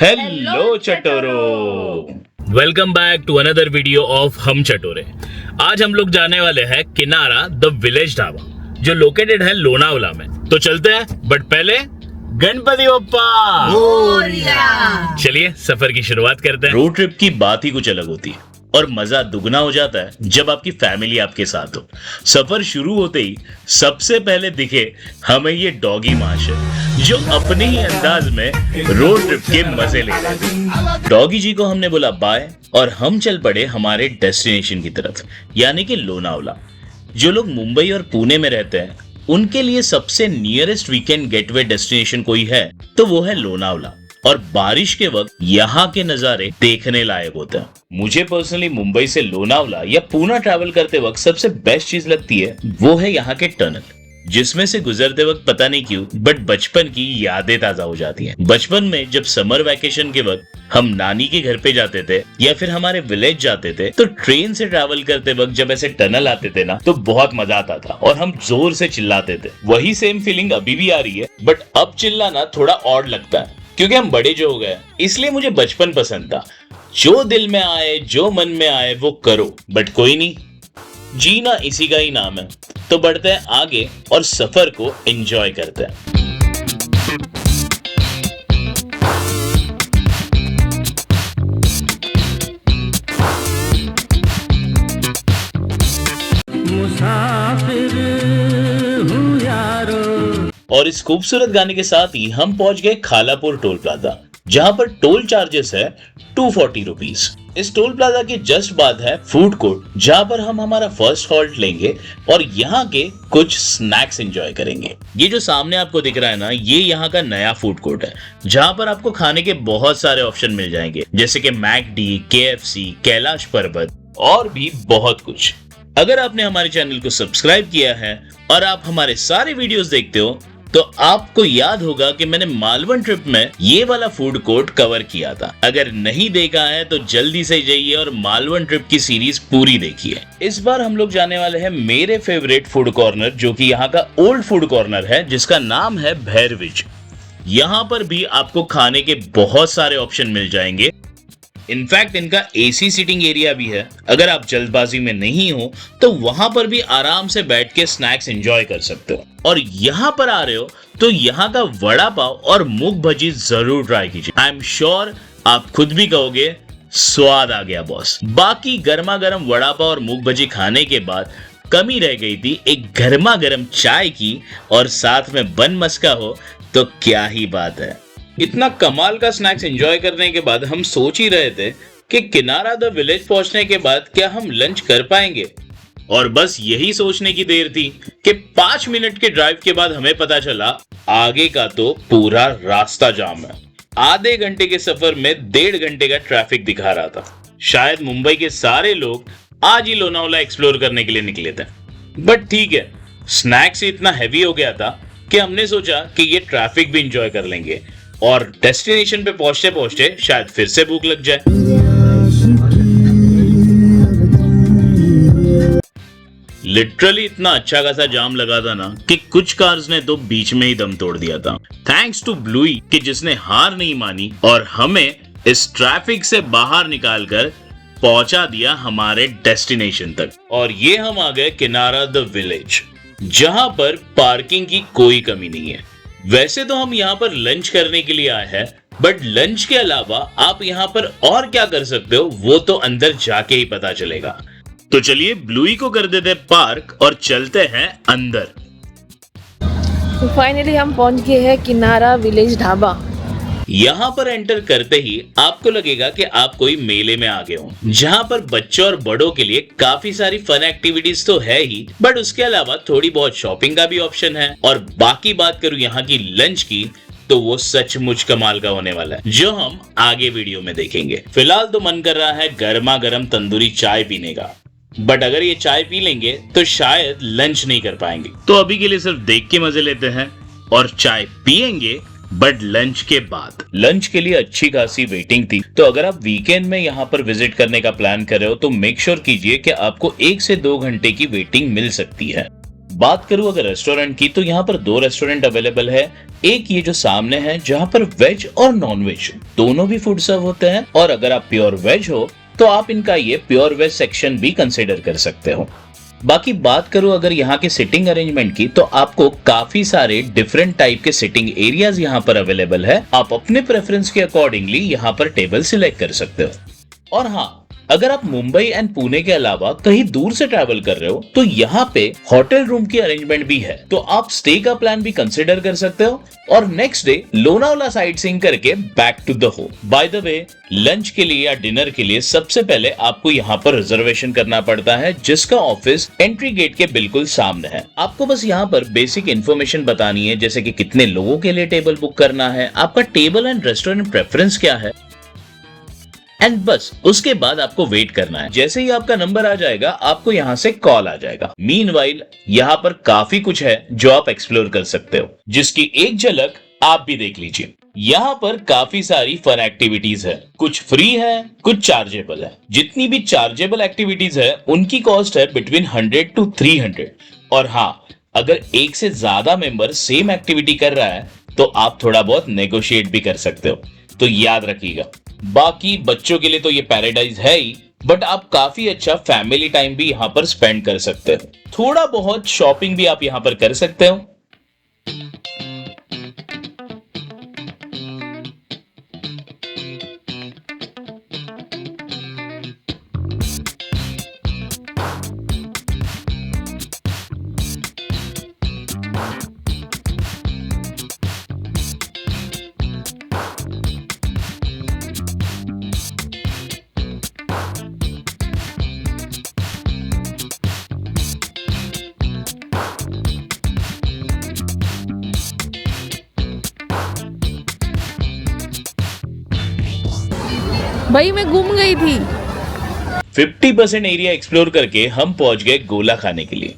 Hello चटोरो, welcome back to another video of Hum Chatore. आज हम लोग जाने वाले हैं किनारा द विलेज ढाबा, जो लोकेटेड है लोनावला में। तो चलते हैं, बट पहले गणपति बप्पा। चलिए सफर की शुरुआत करते हैं। रोड ट्रिप की बात ही कुछ अलग होती है और मजा दुगना हो जाता है जब आपकी फैमिली आपके साथ हो। सफर शुरू होते ही सबसे पहले दिखे हमें ये डॉगी मास्टर, जो अपने ही अंदाज में रोड ट्रिप के मजे ले रहे थे। डॉगी जी को हमने बोला बाय और हम चल पड़े हमारे डेस्टिनेशन की तरफ, यानी कि लोनावला। जो लोग मुंबई और पुणे में रहते हैं उनके लिए सबसे नियरेस्ट वीकेंड गेटवे डेस्टिनेशन कोई है तो वो है लोनावला। और बारिश के वक्त यहाँ के नजारे देखने लायक होते हैं। मुझे पर्सनली मुंबई से लोनावला या पूना ट्रैवल करते वक्त सबसे बेस्ट चीज लगती है वो है यहाँ के टनल, जिसमें से गुजरते वक्त पता नहीं क्यों बट बचपन की यादें ताजा हो जाती हैं। बचपन में जब समर वैकेशन के वक्त हम नानी के घर पे जाते थे या फिर हमारे विलेज जाते थे तो ट्रेन से ट्रैवल करते वक्त जब ऐसे टनल आते थे ना तो बहुत मजा आता था और हम जोर से चिल्लाते थे। वही सेम फीलिंग अभी भी आ रही है, बट अब चिल्लाना थोड़ा ऑड लगता है क्योंकि हम बड़े जो हो गए। इसलिए मुझे बचपन पसंद था। जो दिल में आए, जो मन में आए वो करो, बट कोई नहीं, जीना इसी का ही नाम है। तो बढ़ते हैं आगे और सफर को एंजॉय करते हैं। मुसाफिर हूँ यारो। और इस खूबसूरत गाने के साथ ही हम पहुंच गए खालापुर टोल प्लाजा, जहां पर टोल चार्जेस है 240 रुपीज। इस टोल प्लाजा के जस्ट बाद है फूड कोर्ट, जहां पर हम हमारा फर्स्ट हॉल्ट लेंगे और यहाँ के कुछ स्नैक्स एंजॉय करेंगे। ये जो सामने आपको दिख रहा है ना, ये यहाँ का नया फूड कोर्ट है, जहां पर आपको खाने के बहुत सारे ऑप्शन मिल जाएंगे, जैसे कि मैकडी, KFC, कैलाश पर्वत और भी बहुत कुछ। अगर आपने हमारे चैनल को सब्सक्राइब किया है और आप हमारे सारे वीडियोस देखते हो तो आपको याद होगा कि मैंने मालवन ट्रिप में ये वाला फूड कोर्ट कवर किया था। अगर नहीं देखा है तो जल्दी से जाइए और मालवन ट्रिप की सीरीज पूरी देखिए। इस बार हम लोग जाने वाले हैं मेरे फेवरेट फूड कॉर्नर, जो कि यहाँ का ओल्ड फूड कॉर्नर है, जिसका नाम है भैरविज। यहाँ पर भी आपको खाने के बहुत सारे ऑप्शन मिल जाएंगे। इनफैक्ट इनका AC सीटिंग एरिया भी है। अगर आप जल्दबाजी में नहीं हो तो वहां पर भी आराम से बैठ के स्नैक्स एंजॉय कर सकते हो। और यहाँ पर आ रहे हो तो यहाँ का वड़ा पाव और मूंग भजी जरूर ट्राई कीजिए। आई एम श्योर आप खुद भी कहोगे स्वाद आ गया बॉस। बाकी गर्मा गर्म वड़ा पाव और मूंग भजी खाने के बाद कमी रह गई थी एक गर्मा गर्म चाय की, और साथ में बन मस्का हो तो क्या ही बात है। इतना कमाल का स्नैक्स एंजॉय करने के बाद हम सोच ही रहे थे कि किनारा द विलेज पहुंचने के बाद क्या हम लंच कर पाएंगे। और बस यही सोचने की देर थी कि 5 मिनट के ड्राइव के बाद हमें पता चला आगे का तो पूरा रास्ता जाम है। आधे घंटे के सफर में 1.5 घंटे का ट्रैफिक दिखा रहा था। शायद मुंबई के सारे लोग आज ही लोनावला एक्सप्लोर करने के लिए निकले थे, बट ठीक है, स्नैक्स इतना हैवी हो गया था कि हमने सोचा कि ये ट्रैफिक भी एंजॉय कर लेंगे और डेस्टिनेशन पे पहुंचते पहुंचते शायद फिर से भूख लग जाए। लिटरली इतना अच्छा खासा जाम लगा था ना कि कुछ कार्स ने तो बीच में ही दम तोड़ दिया था। थैंक्स टू ब्लूई कि जिसने हार नहीं मानी और हमें इस ट्रैफिक से बाहर निकालकर पहुंचा दिया हमारे डेस्टिनेशन तक। और ये हम आ गए किनारा द विलेज, जहां पर पार्किंग की कोई कमी नहीं है। वैसे तो हम यहाँ पर लंच करने के लिए आए हैं, बट लंच के अलावा आप यहाँ पर और क्या कर सकते हो वो तो अंदर जाके ही पता चलेगा। तो चलिए ब्लूई को कर देते पार्क और चलते हैं अंदर। तो फाइनली हम पहुंच गए हैं किनारा विलेज ढाबा। यहाँ पर एंटर करते ही आपको लगेगा कि आप कोई मेले में आ गए हो, जहाँ पर बच्चों और बड़ों के लिए काफी सारी फन एक्टिविटीज तो है ही, बट उसके अलावा थोड़ी बहुत शॉपिंग का भी ऑप्शन है। और बाकी बात करूँ यहाँ की लंच की तो वो सचमुच कमाल का होने वाला है, जो हम आगे वीडियो में देखेंगे। फिलहाल तो मन कर रहा है गर्मा गर्म तंदूरी चाय पीने का, बट अगर ये चाय पी लेंगे तो शायद लंच नहीं कर पाएंगे। तो अभी के लिए सिर्फ देख के मजे लेते हैं और चाय पियेंगे, बट लंच के बाद। लंच के लिए अच्छी खासी वेटिंग थी, तो अगर आप वीकेंड में यहाँ पर विजिट करने का प्लान कर रहे हो तो मेक श्योर कीजिए कि आपको 1 से 2 घंटे की वेटिंग मिल सकती है। बात करूं अगर रेस्टोरेंट की, तो यहाँ पर 2 रेस्टोरेंट अवेलेबल है। एक ये जो सामने है जहाँ पर वेज और नॉन वेज दोनों भी फूड सर्व होते हैं, और अगर आप प्योर वेज हो तो आप इनका ये प्योर वेज सेक्शन भी कंसिडर कर सकते हो। बाकी बात करूं अगर यहाँ के सिटिंग अरेंजमेंट की, तो आपको काफी सारे डिफरेंट टाइप के सिटिंग एरियाज यहाँ पर अवेलेबल है। आप अपने प्रेफरेंस के अकॉर्डिंगली यहाँ पर टेबल सिलेक्ट कर सकते हो। और हाँ, अगर आप मुंबई एंड पुणे के अलावा कहीं दूर से ट्रैवल कर रहे हो तो यहाँ पे होटल रूम की अरेंजमेंट भी है, तो आप स्टे का प्लान भी कंसिडर कर सकते हो और next day Lonavala sightseeing करके back to the home. By the way, lunch के लिए या डिनर के लिए सबसे पहले आपको यहाँ पर रिजर्वेशन करना पड़ता है, जिसका ऑफिस एंट्री गेट के बिल्कुल सामने है। आपको बस यहाँ पर बेसिक इन्फॉर्मेशन बतानी है, जैसे कि कितने लोगों के लिए टेबल बुक करना है, आपका टेबल एंड रेस्टोरेंट प्रेफरेंस क्या है, एंड बस उसके बाद आपको वेट करना है। जैसे ही आपका नंबर आ जाएगा आपको यहाँ से कॉल आ जाएगा। मीनवाइल यहाँ पर काफी कुछ है जो आप एक्सप्लोर कर सकते हो, जिसकी एक झलक आप भी देख लीजिए। यहाँ पर काफी सारी फन एक्टिविटीज है, कुछ फ्री है, कुछ चार्जेबल है। जितनी भी चार्जेबल एक्टिविटीज है उनकी कॉस्ट है बिटवीन 100 to 300। और हाँ, अगर एक से ज्यादा मेंबर सेम एक्टिविटी कर रहा है तो आप थोड़ा बहुत नेगोशिएट भी कर सकते हो, तो याद रखिएगा। बाकी बच्चों के लिए तो ये पैराडाइज है ही, बट आप काफी अच्छा फैमिली टाइम भी यहाँ पर स्पेंड कर सकते हो। थोड़ा बहुत शॉपिंग भी आप यहाँ पर कर सकते हो। भाई मैं गुम गई थी। 50% एरिया एक्सप्लोर करके हम पहुंच गए गोला खाने के लिए।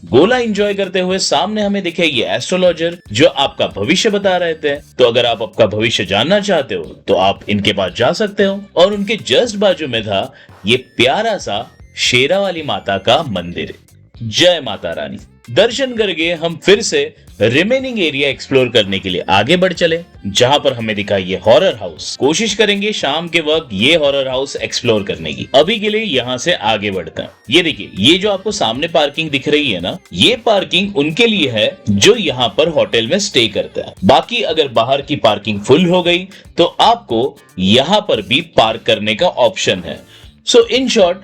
गोला एंजॉय करते हुए सामने हमें दिखे ये एस्ट्रोलॉजर जो आपका भविष्य बता रहे थे। तो अगर आप आपका भविष्य जानना चाहते हो तो आप इनके पास जा सकते हो। और उनके जस्ट बाजू में था ये प्यारा सा शेरा वाली माता का मंदिर। जय माता रानी। दर्शन करके हम फिर से रिमेनिंग एरिया एक्सप्लोर करने के लिए आगे बढ़ चले, जहां पर हमें दिखा ये हॉरर हाउस। कोशिश करेंगे शाम के वक्त ये हॉरर हाउस एक्सप्लोर करने की। अभी के लिए यहाँ से आगे बढ़ते हैं। ये देखिए, ये जो आपको सामने पार्किंग दिख रही है ना, ये पार्किंग उनके लिए है जो यहाँ पर होटल में स्टे करता है। बाकी अगर बाहर की पार्किंग फुल हो गई तो आपको यहाँ पर भी पार्क करने का ऑप्शन है। सो इन शॉर्ट,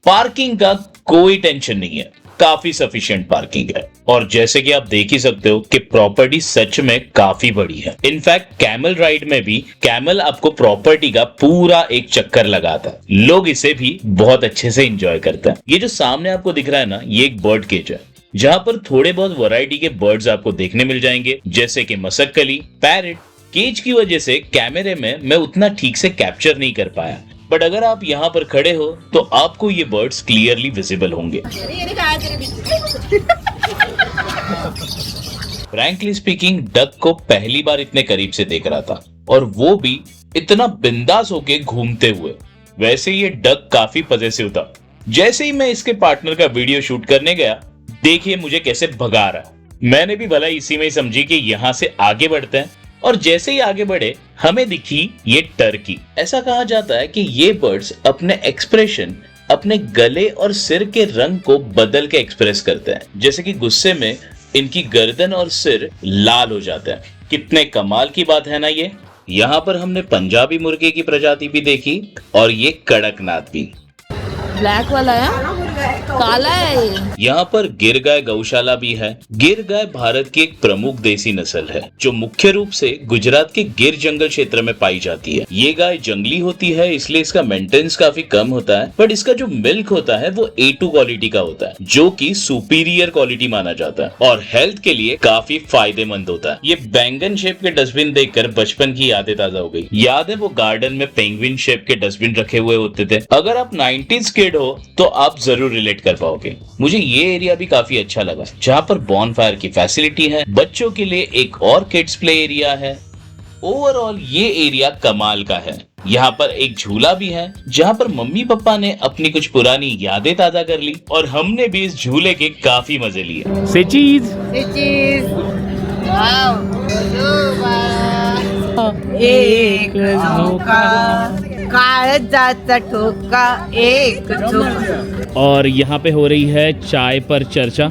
पार्किंग का कोई टेंशन नहीं है, काफी सफिशिएंट पार्किंग है। और जैसे कि आप देख ही सकते हो कि प्रॉपर्टी सच में काफी बड़ी है। इनफैक्ट कैमल राइड में भी कैमल आपको प्रॉपर्टी का पूरा एक चक्कर लगाता है। लोग इसे भी बहुत अच्छे से एंजॉय करते हैं। ये जो सामने आपको दिख रहा है ना, ये एक बर्ड केज है, जहां पर थोड़े बहुत वैरायटी के बर्ड्स आपको देखने मिल जाएंगे, जैसे कि मसक्कली, पैरट। केज की वजह से कैमरे में मैं उतना ठीक से कैप्चर नहीं कर पाया, बट अगर आप यहाँ पर खड़े हो तो आपको ये बर्ड्स क्लियरली विजिबल होंगे। फ्रैंकली स्पीकिंग, डक को पहली बार इतने करीब से देख रहा था, और वो भी इतना बिंदास होके घूमते हुए। वैसे ये डक काफी पजेसिव था। जैसे ही मैं इसके पार्टनर का वीडियो शूट करने गया, देखिए मुझे कैसे भगा रहा। मैंने भी भला इसी में समझी कि यहाँ से आगे बढ़ते हैं, और जैसे ही आगे बढ़े हमें दिखी ये टर्की। ऐसा कहा जाता है कि ये बर्ड्स अपने एक्सप्रेशन अपने गले और सिर के रंग को बदल के एक्सप्रेस करते हैं। जैसे कि गुस्से में इनकी गर्दन और सिर लाल हो जाता है। कितने कमाल की बात है ना ये। यहाँ पर हमने पंजाबी मुर्गे की प्रजाति भी देखी, और ये कड़कनाथ भी। ब्लैक वाला है, काला है ये। यहाँ पर गिर गाय गौशाला भी है। गिर गाय भारत की एक प्रमुख देसी नस्ल है, जो मुख्य रूप से गुजरात के गिर जंगल क्षेत्र में पाई जाती है। ये गाय जंगली होती है, इसलिए इसका मेंटेनेंस काफी कम होता है, बट इसका जो मिल्क होता है वो A2 क्वालिटी का होता है, जो कि सुपीरियर क्वालिटी माना जाता है और हेल्थ के लिए काफी फायदेमंद होता है। ये बैंगन शेप के डस्टबिन देखकर बचपन की यादें ताजा हो गई। याद है वो गार्डन में पेंगुइन शेप के डस्टबिन रखे हुए होते थे। अगर आप 90s किड हो तो आप जरूर रिलेट कर पाओगे। मुझे ये एरिया भी काफी अच्छा लगा, जहाँ पर बॉनफायर की फैसिलिटी है, बच्चों के लिए एक और किड्स प्ले एरिया है। ओवरऑल ये एरिया कमाल का है। यहाँ पर एक झूला भी है जहाँ पर मम्मी पापा ने अपनी कुछ पुरानी यादें ताजा कर ली और हमने भी इस झूले के काफी मजे लिए। से चीज एक झोका काळजाचा ठोका एक झोका। और यहाँ पे हो रही है चाय पर चर्चा।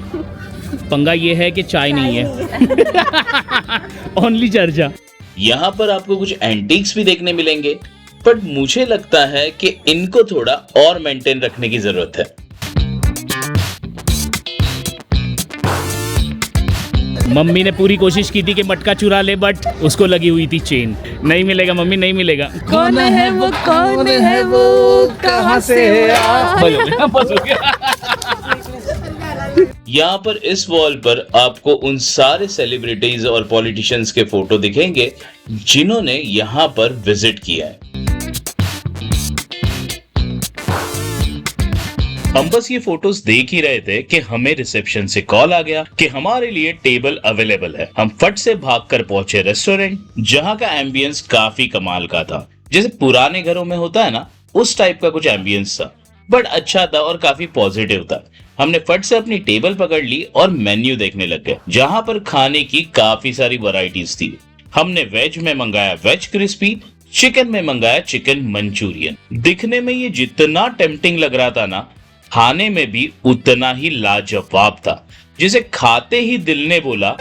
पंगा ये है कि चाय नहीं है, ओनली चर्चा। यहाँ पर आपको कुछ एंटीक्स भी देखने मिलेंगे, बट मुझे लगता है कि इनको थोड़ा और मेंटेन रखने की जरूरत है। मम्मी ने पूरी कोशिश की थी कि मटका चुरा ले, बट उसको लगी हुई थी चेन। नहीं मिलेगा मम्मी, नहीं मिलेगा। कौन है वो कहाँ से यहाँ पर इस वॉल पर आपको उन सारे सेलिब्रिटीज और पॉलिटिशियंस के फोटो दिखेंगे जिन्होंने यहाँ पर विजिट किया है। हम बस ये फोटोज देख ही रहे थे कि हमें रिसेप्शन से कॉल आ गया कि हमारे लिए टेबल अवेलेबल है। हम फट से भागकर पहुंचे रेस्टोरेंट, जहां का एम्बियंस काफी कमाल का था। जैसे पुराने घरों में होता है ना, उस टाइप का कुछ एम्बियंस था, बट अच्छा था और काफी पॉजिटिव था। हमने फट से अपनी टेबल पकड़ ली और मेन्यू देखने लग गए, जहां पर खाने की काफी सारी वैरायटीज थी। हमने वेज में मंगाया वेज क्रिस्पी, चिकन में मंगाया चिकन मंचूरियन। दिखने में ये जितना टेम्पटिंग लग रहा था ना, खाने में भी उतना ही लाजवाब था, जिसे खाते ही दिल ने बोला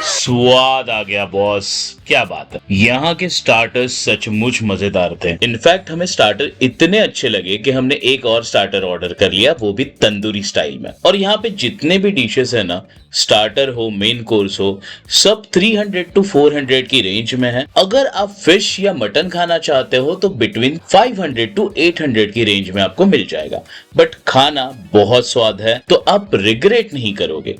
स्वाद आ गया बॉस। क्या बात है। यहाँ के स्टार्टर्स सचमुच मजेदार थे। इनफैक्ट हमें स्टार्टर इतने अच्छे लगे कि हमने एक और स्टार्टर ऑर्डर कर लिया, वो भी तंदूरी स्टाइल में। और यहाँ पे जितने भी डिशेस है ना, स्टार्टर हो मेन कोर्स हो, सब 300 to 400 की रेंज में है। अगर आप फिश या मटन खाना चाहते हो तो बिटवीन 500 to 800 की रेंज में आपको मिल जाएगा। बट खाना बहुत स्वाद है, तो आप रिग्रेट नहीं करोगे।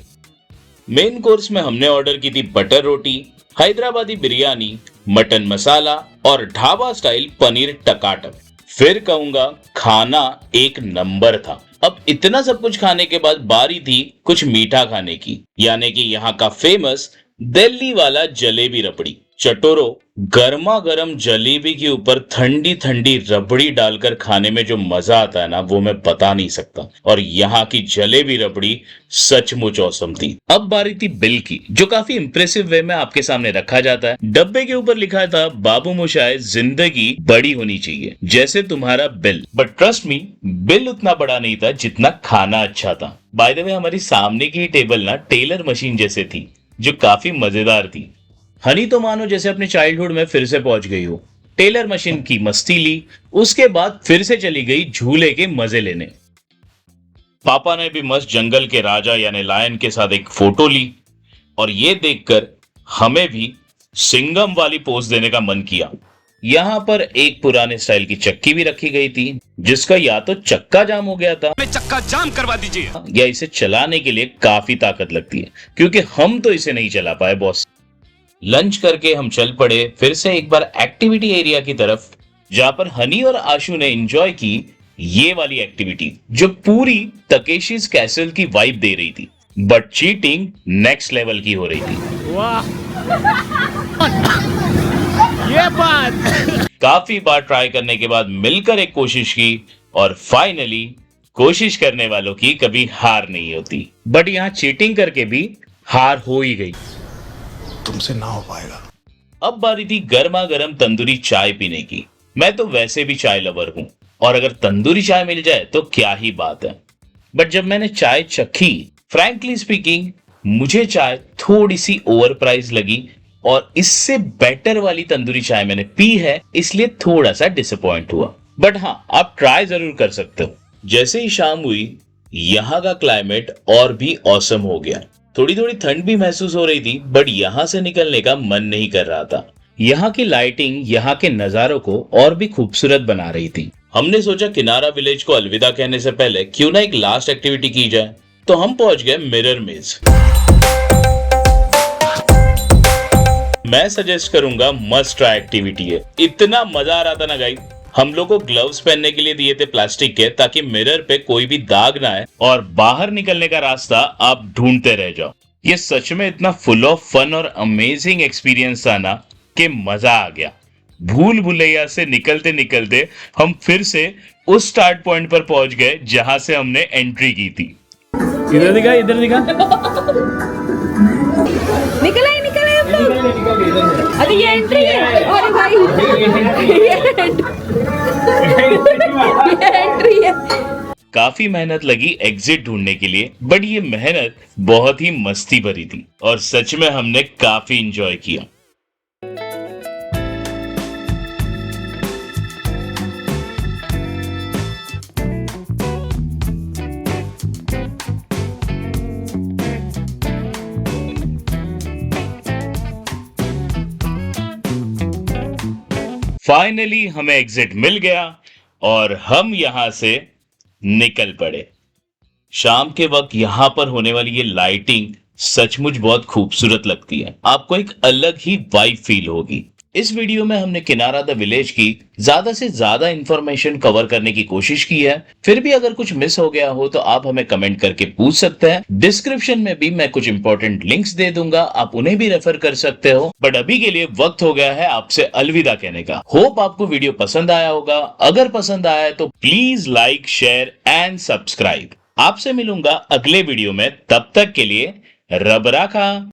मेन कोर्स में हमने ऑर्डर की थी बटर रोटी, हैदराबादी बिरयानी, मटन मसाला और ढाबा स्टाइल पनीर टकाटक। फिर कहूंगा खाना एक नंबर था। अब इतना सब कुछ खाने के बाद बारी थी कुछ मीठा खाने की, यानी कि यहाँ का फेमस दिल्ली वाला जलेबी रबड़ी। चटोरो गर्मा गर्म जलेबी के ऊपर ठंडी ठंडी रबड़ी डालकर खाने में जो मजा आता है ना, वो मैं बता नहीं सकता। और यहाँ की जलेबी रबड़ी सचमुच औसम थी। अब बारी थी बिल की, जो काफी इंप्रेसिव वे में आपके सामने रखा जाता है। डब्बे के ऊपर लिखा था बाबू मोशाय जिंदगी बड़ी होनी चाहिए, जैसे तुम्हारा bill. But trust me, bill उतना बड़ा नहीं था जितना खाना अच्छा था। बाय द वे, हमारी सामने की टेबल ना टेलर मशीन जैसे थी, जो काफी मजेदार थी। हनी तो मानो जैसे अपने चाइल्डहुड में फिर से पहुंच गई हो। टेलर मशीन की मस्ती ली, उसके बाद फिर से चली गई झूले के मजे लेने। पापा ने भी मस्त जंगल के राजा यानी लायन के साथ एक फोटो ली, और ये देखकर हमें भी सिंघम वाली पोज देने का मन किया। यहाँ पर एक पुराने स्टाइल की चक्की भी रखी गई थी, जिसका या तो चक्का जाम हो गया था, चक्का जाम करवा दीजिए, या इसे चलाने के लिए काफी ताकत लगती है, क्योंकि हम तो इसे नहीं चला पाए बॉस। लंच करके हम चल पड़े फिर से एक बार एक्टिविटी एरिया की तरफ, जहां पर हनी और आशु ने एंजॉय की ये वाली एक्टिविटी, जो पूरी तकेशीज कैसल की वाइब दे रही थी, बट चीटिंग नेक्स्ट लेवल की हो रही थी। वाह, ये बात। काफी बार ट्राई करने के बाद मिलकर एक कोशिश की, और फाइनली कोशिश करने वालों की कभी हार नहीं होती। बट यहाँ चीटिंग करके भी हार हो ही गई। तुमसे ना हो पाएगा। अब बारी थी गर्मा गर्म तंदूरी चाय पीने की। मैं तो वैसे भी चाय लवर हूं, और अगर तंदूरी चाय मिल जाए तो क्या ही बात है। बट जब मैंने चाय चखी, फ्रैंकली स्पीकिंग, मुझे चाय थोड़ी सी ओवर प्राइस लगी, और इससे बेटर वाली तंदूरी चाय मैंने पी है, इसलिए थोड़ा सा डिसअपॉइंट हुआ। बट हाँ, आप ट्राई जरूर कर सकते हो। जैसे ही शाम हुई, यहाँ का क्लाइमेट और भी ऑसम हो गया। थोड़ी थोड़ी ठंड भी महसूस हो रही थी, बट यहाँ से निकलने का मन नहीं कर रहा था। यहाँ की लाइटिंग यहाँ के नजारों को और भी खूबसूरत बना रही थी। हमने सोचा किनारा विलेज को अलविदा कहने से पहले क्यों ना एक लास्ट एक्टिविटी की जाए, तो हम पहुंच गए मिरर मेज। मैं सजेस्ट करूंगा मस्ट ट्राई एक्टिविटी है। इतना मजा आ रहा था ना गाइस। हम लोग को ग्लव्स पहनने के लिए दिए थे प्लास्टिक के, ताकि मिरर पे कोई भी दाग ना आए और बाहर निकलने का रास्ता आप ढूंढते रह जाओ। ये सच में इतना फुल ऑफ फन और अमेजिंग एक्सपीरियंस था ना कि मजा आ गया। भूल भुलैया से निकलते निकलते हम फिर से उस स्टार्ट पॉइंट पर पहुंच गए जहां से हमने एंट्री की थी। इधर दिखा, इधर दिखा। निकला ही अब तो। अरे ये एंट्री है। अरे भाई ये एंट्री है। काफी मेहनत लगी एग्जिट ढूंढने के लिए, बट ये मेहनत बहुत ही मस्ती भरी थी और सच में हमने काफी इंजॉय किया। फाइनली हमें एग्जिट मिल गया और हम यहां से निकल पड़े। शाम के वक्त यहां पर होने वाली ये लाइटिंग सचमुच बहुत खूबसूरत लगती है, आपको एक अलग ही वाइब फील होगी। इस वीडियो में हमने किनारा द विलेज की ज्यादा से ज्यादा इंफॉर्मेशन कवर करने की कोशिश की है, फिर भी अगर कुछ मिस हो गया हो तो आप हमें कमेंट करके पूछ सकते हैं। डिस्क्रिप्शन में भी मैं कुछ इंपॉर्टेंट लिंक्स दे दूंगा, आप उन्हें भी रेफर कर सकते हो। बट अभी के लिए वक्त हो गया है आपसे अलविदा कहने का। होप आपको वीडियो पसंद आया होगा। अगर पसंद आया है तो please like, share and subscribe. आपसे मिलूंगा अगले वीडियो में, तब तक के लिए रब राखा।